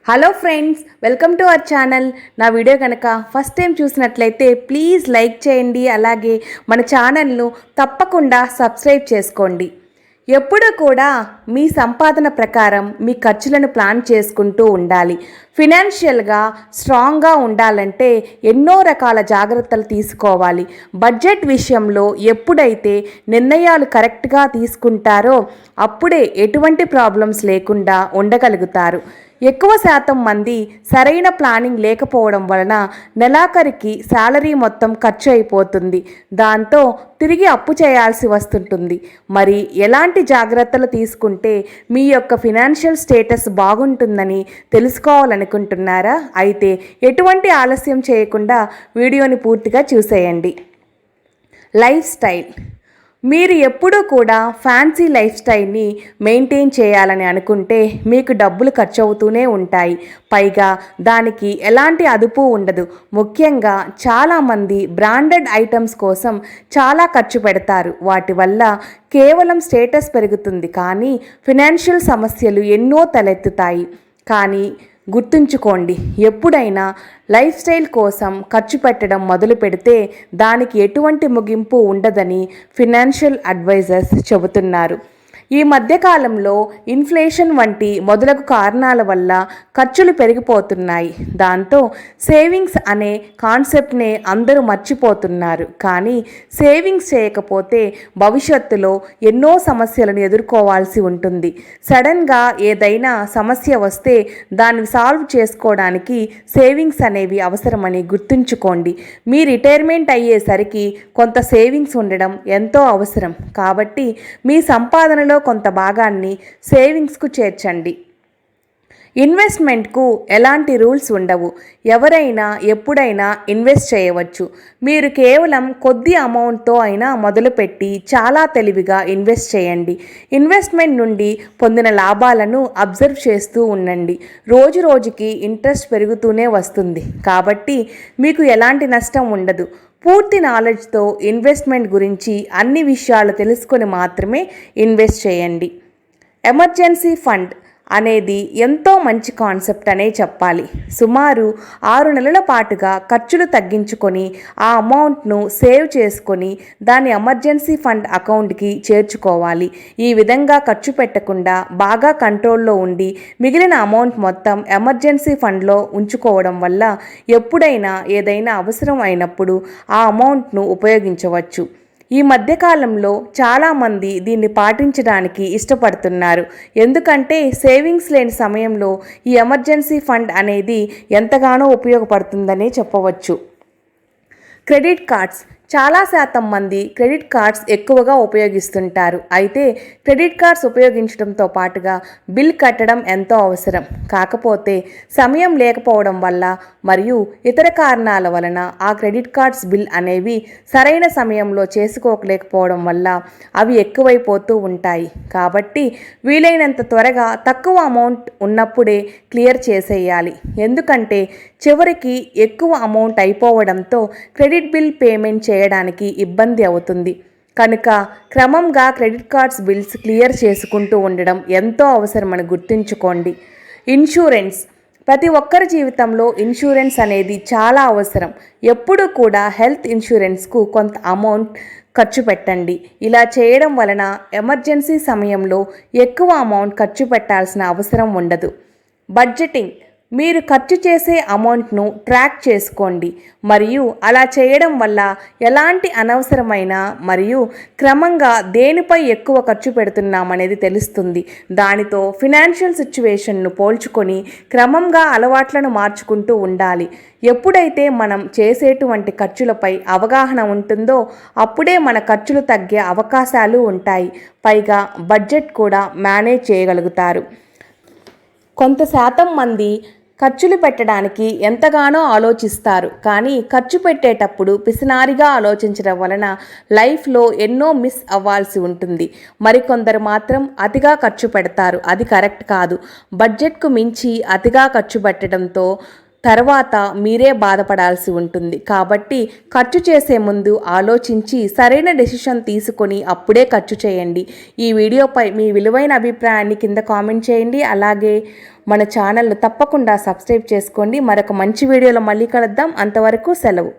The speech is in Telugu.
Hello friends, welcome to our channel. నా వీడియో కనుక ఫస్ట్ టైం చూసినట్లయితే ప్లీజ్ లైక్ చేయండి. అలాగే మన ఛానల్ను తప్పకుండా సబ్స్క్రైబ్ చేసుకోండి. ఎప్పుడూ కూడా మీ సంపాదన ప్రకారం మీ ఖర్చులను ప్లాన్ చేసుకుంటూ ఉండాలి. ఫినాన్షియల్గా స్ట్రాంగ్గా ఉండాలంటే ఎన్నో రకాల జాగ్రత్తలు తీసుకోవాలి. బడ్జెట్ విషయంలో ఎప్పుడైతే నిర్ణయాలు కరెక్ట్గా తీసుకుంటారో అప్పుడే ఎటువంటి ప్రాబ్లమ్స్ లేకుండా ఉండగలుగుతారు. ఎక్కువ శాతం మంది సరైన ప్లానింగ్ లేకపోవడం వలన నెలాఖరికి శాలరీ మొత్తం ఖర్చు అయిపోతుంది. దాంతో తిరిగి అప్పు చేయాల్సి వస్తుంటుంది. మరి ఎలాంటి జాగ్రత్తలు తీసుకుంటే మీ యొక్క ఫినాన్షియల్ స్టేటస్ బాగుంటుందని తెలుసుకోవాలనుకుంటున్నారా? అయితే ఎటువంటి ఆలస్యం చేయకుండా వీడియోని పూర్తిగా చూసేయండి. Life style. మీరు ఎప్పుడూ కూడా ఫ్యాన్సీ లైఫ్ స్టైల్ని మెయింటైన్ చేయాలని అనుకుంటే మీకు డబ్బులు ఖర్చు అవుతూనే ఉంటాయి. పైగా దానికి ఎలాంటి అదుపు ఉండదు. ముఖ్యంగా చాలామంది బ్రాండెడ్ ఐటమ్స్ కోసం చాలా ఖర్చు పెడతారు. వాటి వల్ల కేవలం స్టేటస్ పెరుగుతుంది, కానీ ఫినాన్షియల్ సమస్యలు ఎన్నో తలెత్తుతాయి. కానీ గుర్తుంచుకోండి, ఎప్పుడైనా లైఫ్ స్టైల్ కోసం ఖర్చు పెట్టడం మొదలు పెడితే దానికి ఎటువంటి ముగింపు ఉండదని ఫినాన్షియల్ అడ్వైజర్స్ చెబుతున్నారు. ఈ మధ్యకాలంలో ఇన్ఫ్లేషన్ వంటి మొదలగు కారణాల వల్ల ఖర్చులు పెరిగిపోతున్నాయి. దాంతో సేవింగ్స్ అనే కాన్సెప్ట్నే అందరూ మర్చిపోతున్నారు. కానీ సేవింగ్స్ చేయకపోతే భవిష్యత్తులో ఎన్నో సమస్యలను ఎదుర్కోవాల్సి ఉంటుంది. సడన్గా ఏదైనా సమస్య వస్తే దాన్ని సాల్వ్ చేసుకోవడానికి సేవింగ్స్ అనేవి అవసరమని గుర్తుంచుకోండి. మీ రిటైర్మెంట్ అయ్యేసరికి కొంత సేవింగ్స్ ఉండడం ఎంతో అవసరం. కాబట్టి మీ సంపాదనలో కొంత భాగాన్ని సేవింగ్స్కు చేర్చండి. ఇన్వెస్ట్మెంట్కు ఎలాంటి రూల్స్ ఉండవు. ఎవరైనా ఎప్పుడైనా ఇన్వెస్ట్ చేయవచ్చు. మీరు కేవలం కొద్ది అమౌంట్తో అయినా మొదలుపెట్టి చాలా తెలివిగా ఇన్వెస్ట్ చేయండి. ఇన్వెస్ట్మెంట్ నుండి పొందిన లాభాలను అబ్జర్వ్ చేస్తూ ఉండండి. రోజు రోజుకి ఇంట్రెస్ట్ పెరుగుతూనే వస్తుంది. కాబట్టి మీకు ఎలాంటి నష్టం ఉండదు. పూర్తి నాలెడ్జ్తో ఇన్వెస్ట్మెంట్ గురించి అన్ని విషయాలు తెలుసుకొని మాత్రమే ఇన్వెస్ట్ చేయండి. ఎమర్జెన్సీ ఫండ్ అనేది ఎంతో మంచి కాన్సెప్ట్ అనే చెప్పాలి. సుమారు 6 నెలల పాటుగా ఖర్చులు తగ్గించుకొని ఆ అమౌంట్ను సేవ్ చేసుకొని దాన్ని ఎమర్జెన్సీ ఫండ్ అకౌంట్కి చేర్చుకోవాలి. ఈ విధంగా ఖర్చు పెట్టకుండా బాగా కంట్రోల్లో ఉండి మిగిలిన అమౌంట్ మొత్తం ఎమర్జెన్సీ ఫండ్లో ఉంచుకోవడం వల్ల ఎప్పుడైనా ఏదైనా అవసరం అయినప్పుడు ఆ అమౌంట్ను ఉపయోగించవచ్చు. ఈ మధ్యకాలంలో చాలామంది దీన్ని పాటించడానికి ఇష్టపడుతున్నారు. ఎందుకంటే సేవింగ్స్ లేని సమయంలో ఈ ఎమర్జెన్సీ ఫండ్ అనేది ఎంతగానో ఉపయోగపడుతుందనే చెప్పవచ్చు. Credit cards. చాలా శాతం మంది క్రెడిట్ కార్డ్స్ ఎక్కువగా ఉపయోగిస్తుంటారు. అయితే క్రెడిట్ కార్డ్స్ ఉపయోగించడంతో పాటుగా బిల్ కట్టడం ఎంతో అవసరం. కాకపోతే సమయం లేకపోవడం వల్ల మరియు ఇతర కారణాల వలన ఆ క్రెడిట్ కార్డ్స్ బిల్ అనేవి సరైన సమయంలో చేసుకోలేకపోవడం వల్ల అవి ఎక్కువైపోతూ ఉంటాయి. కాబట్టి వీలైనంత త్వరగా తక్కువ అమౌంట్ ఉన్నప్పుడే క్లియర్ చేసేయాలి. ఎందుకంటే చివరికి ఎక్కువ అమౌంట్ అయిపోవడంతో క్రెడిట్ బిల్ పేమెంట్ చేయడానికి ఇబ్బంది అవుతుంది. కనుక క్రమంగా క్రెడిట్ కార్డ్స్ బిల్స్ క్లియర్ చేసుకుంటూ ఉండడం ఎంతో అవసరమని గుర్తుంచుకోండి. ఇన్సూరెన్స్. ప్రతి ఒక్కరి జీవితంలో ఇన్సూరెన్స్ అనేది చాలా అవసరం. ఎప్పుడూ కూడా హెల్త్ ఇన్సూరెన్స్కు కొంత అమౌంట్ ఖర్చు పెట్టండి. ఇలా చేయడం వలన ఎమర్జెన్సీ సమయంలో ఎక్కువ అమౌంట్ ఖర్చు పెట్టాల్సిన అవసరం ఉండదు. బడ్జెటింగ్. మీరు ఖర్చు చేసే అమౌంట్ను ట్రాక్ చేసుకోండి. మరియు అలా చేయడం వల్ల ఎలాంటి అనవసరమైన మరియు క్రమంగా దేనిపై ఎక్కువ ఖర్చు పెడుతున్నామనేది తెలుస్తుంది. దానితో ఫినాన్షియల్ సిచ్యువేషన్ను పోల్చుకొని క్రమంగా అలవాట్లను మార్చుకుంటూ ఉండాలి. ఎప్పుడైతే మనం చేసేటువంటి ఖర్చులపై అవగాహన ఉంటుందో అప్పుడే మన ఖర్చులు తగ్గే అవకాశాలు ఉంటాయి. పైగా బడ్జెట్ కూడా మేనేజ్ చేయగలుగుతారు. కొంత శాతం మంది ఖర్చులు పెట్టడానికి ఎంతగానో ఆలోచిస్తారు. కానీ ఖర్చు పెట్టేటప్పుడు పిసినారిగా ఆలోచించడం వలన లైఫ్లో ఎన్నో మిస్ అవ్వాల్సి ఉంటుంది. మరికొందరు మాత్రం అతిగా ఖర్చు పెడతారు. అది కరెక్ట్ కాదు. బడ్జెట్కు మించి అతిగా ఖర్చు పెట్టడంతో తర్వాత మీరే బాధపడాల్సి ఉంటుంది. కాబట్టి ఖర్చు చేసే ముందు ఆలోచించి సరైన డెసిషన్ తీసుకొని అప్పుడే ఖర్చు చేయండి. ఈ వీడియోపై మీ విలువైన అభిప్రాయాన్ని కింద కామెంట్ చేయండి. అలాగే మన ఛానల్ను తప్పకుండా సబ్స్క్రైబ్ చేసుకోండి. మరొక మంచి వీడియోలో మళ్ళీ కలుద్దాం. అంతవరకు సెలవు.